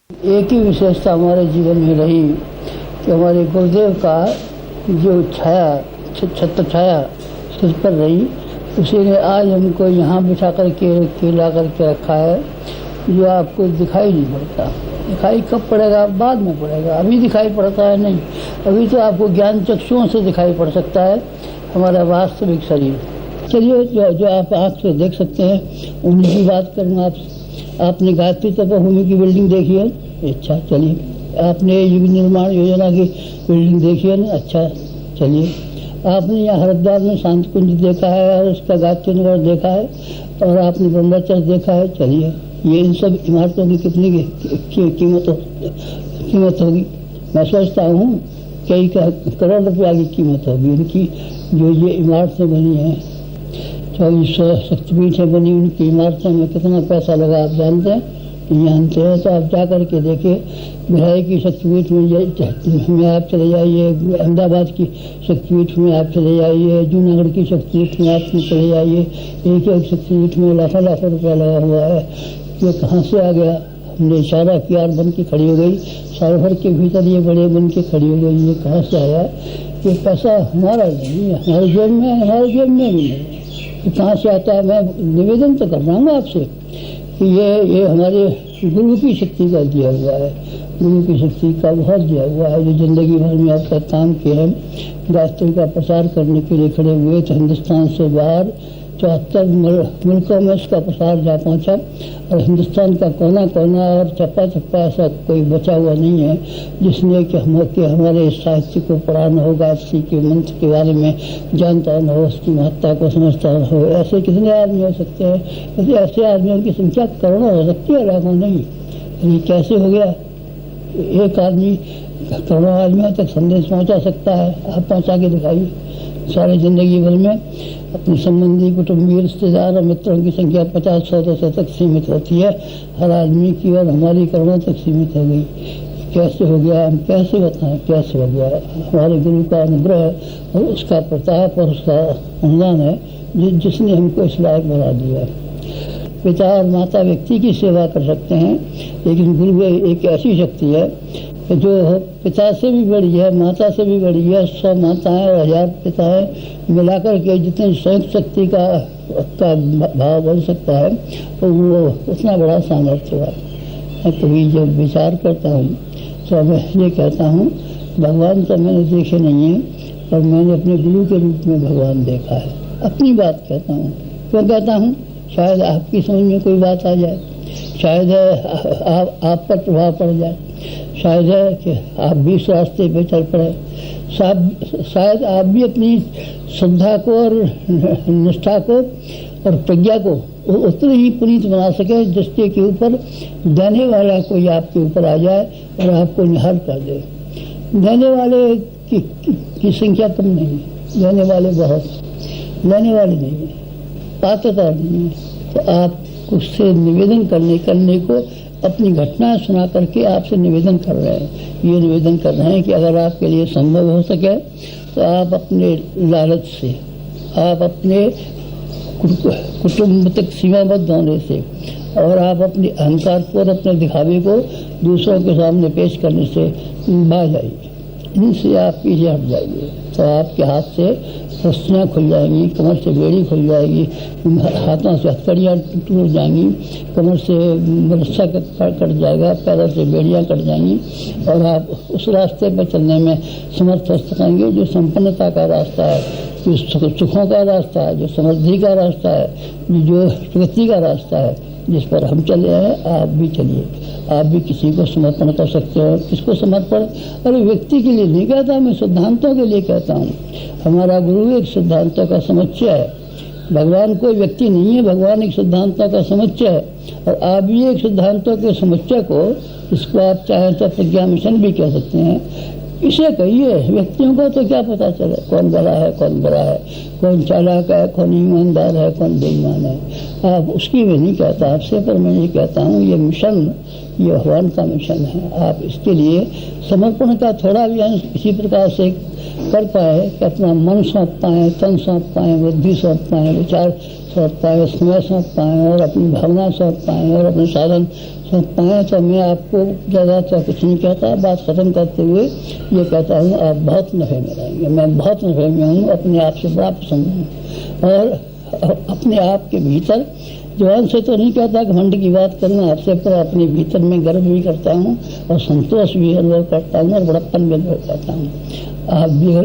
एक ही विशेषता हमारे जीवन में रही कि हमारे गुरुदेव का जो छाया, छत्र छाया सिर पर रही, उसी ने आज हमको यहाँ बिठा करके ला करके रखा है, जो आपको दिखाई नहीं पड़ता। दिखाई कब पड़ेगा? बाद में पड़ेगा, अभी दिखाई पड़ता है नहीं। अभी तो आपको ज्ञान चक्षुओं से दिखाई पड़ सकता है हमारा वास्तविक शरीर। चलिए, जो आप आँख से देख सकते हैं उन्हीं की बात करूँगा आपसे। आपने गायत्री तपोभूमि की बिल्डिंग देखी है? अच्छा, चलिए। आपने युग निर्माण योजना की बिल्डिंग देखी है ना? अच्छा, चलिए। आपने यहाँ हरिद्वार में शांत कुंज देखा है और उसका गायत्री नगर देखा है, और आपने ब्रह्मचर्य देखा है। चलिए, ये इन सब इमारतों की कितनी कीमत होगी? मैं सोचता हूँ कई करोड़ रुपया की कीमत होगी उनकी। जो ये इमारतें बनी हैं, 2400 शक्तिपीठें बनी, उनकी इमारतों में कितना पैसा लगा आप जानते हैं? जानते हैं तो आप जा करके देखिए। भिलाई की शक्तिपीठ में आप चले जाइए, अहमदाबाद की शक्तिपीठ में आप चले जाइए, जूनागढ़ की शक्तिपीठ में आप चले जाइए। एक एक शक्तिपीठ में लाखों लाखों रुपया लगा हुआ है। ये कहाँ से आ गया? हमने इशारा किया और बन के खड़ी हो गई। साल भर के भीतर ये बड़े बन के खड़ी हो गई। ये कहाँ से आया? ये पैसा हमारा नहीं है, हमारे जेब में, हमारे जेब में भी नहीं। ये कहाँ से आता है? मैं निवेदन तो कर रहा हूँ आपसे कि ये हमारे गुरु की शक्ति का दिया हुआ है। गुरु की शक्ति का बहुत दिया हुआ है, जो जिंदगी भर में आपका काम किया है। गायत्री का प्रसार करने के लिए खड़े हुए थे हिंदुस्तान से बाहर 74 मुल्कों में इसका प्रसार जा पहुंचा, और हिंदुस्तान का कोना कोना और चप्पा चप्पा ऐसा कोई बचा हुआ नहीं है जिसने कि हमारे साहित्य को पढ़ा न हो, गायत्री के मंत्र के बारे में जानता न हो, उसकी महत्ता को समझता न हो। ऐसे कितने आदमी हो सकते हैं? ऐसे आदमियों की संख्या करोड़ों हो सकती है, लाखों नहीं। ये कैसे हो गया? एक आदमी करोड़ों आदमियों तक संदेश पहुंचा सकता है। आप पहुंचा के दिखाइए। सारे जिंदगी भर में अपने संबंधी, कुटुंबी, रिश्तेदार और मित्रों की संख्या 50-100 तक सीमित होती है हर आदमी की, और हमारी करोड़ों तक सीमित हो गई। कैसे हो गया? हम कैसे बताएं कैसे हो गया? हमारे गुरु का अनुग्रह और उसका प्रताप और उसका अनुदान है जिसने हमको इस लायक बना दिया। पिता और माता व्यक्ति की सेवा कर सकते हैं, लेकिन गुरु एक ऐसी शक्ति है जो पिता से भी बड़ी है, माता से भी बड़ी है। 100 माताएं और 1000 पिताएं मिलाकर के जितनी संयुक्त शक्ति का भाव बन सकता है, तो वो उतना बड़ा सामर्थ्य है। मैं कभी जब विचार करता हूँ तो मैं ये कहता हूँ, भगवान तो मैंने देखे नहीं है, पर मैंने अपने गुरु के रूप में भगवान देखा है। अपनी बात कहता हूँ। क्यों कहता हूँ? शायद आपकी समझ में कोई बात आ जाए, शायद आप पर प्रभाव पड़ जाए, शायद है कि आप भी इस रास्ते पे चल पड़े, शायद आप भी अपनी श्रद्धा को और निष्ठा को और प्रज्ञा को उतने ही पुनीत बना सके जिसके के ऊपर देने वाला कोई आपके ऊपर आ जाए और आपको निहार कर दे। देने वाले की संख्या कम नहीं है, देने वाले बहुत, लेने वाले नहीं है, पात्रता नहीं है। तो आप उससे निवेदन करने को अपनी घटना सुना करके आपसे निवेदन कर रहे हैं। ये निवेदन कर रहे हैं कि अगर आपके लिए संभव हो सके तो आप अपने लालच से, आप अपने कुटुंब तक सीमाबद्ध होने से, और आप अपने अहंकार को और अपने दिखावे को दूसरों के सामने पेश करने से बाज जाइए। इनसे आप पीछे हट जाइए, तो आपके हाथ से रस्सियाँ खुल जाएंगी, कमर से बेड़ी खुल जाएगी, हाथों से हथकड़ियाँ टूट जाएंगी, कमर से रस्सा कट जाएगा, पैरों से बेड़ियाँ कट जाएंगी, और आप उस रास्ते पर चलने में समर्थ हो सकेंगे जो संपन्नता का रास्ता है, जो सुखों का रास्ता है, जो समृद्धि का रास्ता है, जो प्रगति का रास्ता है, जिस पर हम चले हैं। आप भी चलिए, आप भी किसी को समर्पण कर सकते हो। किसको समर्पण? अरे व्यक्ति के लिए नहीं कहता, मैं सिद्धांतों के लिए कहता हूँ। हमारा गुरु एक सिद्धांतों का समुच्चय है। भगवान कोई व्यक्ति नहीं है, भगवान एक सिद्धांतों का समुच्चय है, और आप भी एक सिद्धांतों के समुच्चय को, इसको आप चाहें तो प्रज्ञा मिशन भी कह सकते हैं, इसे कहिए। व्यक्तियों को तो क्या पता चले कौन बड़ा है, कौन बड़ा है, कौन चालाक है, कौन ईमानदार है, कौन बेईमान है। आप उसकी मैं नहीं कहता आपसे, पर मैं ये कहता हूँ ये मिशन, ये भगवान का मिशन है। आप इसके लिए समर्पण का थोड़ा भी अंश इसी प्रकार से कर पाए कि अपना मन सौंप पाए, तन सौंप पाए, बुद्धि सौंप पाए, विचार सौंप पाएँ, समय सौंप पाएँ और अपनी भावना सौंप पाएँ और अपने साधन सौंप पाएँ, तो मैं आपको ज़्यादा कुछ नहीं कहता। बात खत्म करते हुए ये कहता हूँ, आप बहुत नफ़े में रहेंगे। मैं बहुत नफ़े में हूँ, अपने आप से बड़ा पसंद हूँ और अपने आप के भीतर, जवान से तो नहीं कहता घमंड की बात करूँ आपसे, पर अपने भीतर में गर्व भी करता हूँ और संतोष भी अनुभव करता हूँ और बड़प्पन भी अनुभव करता हूँ। आप भी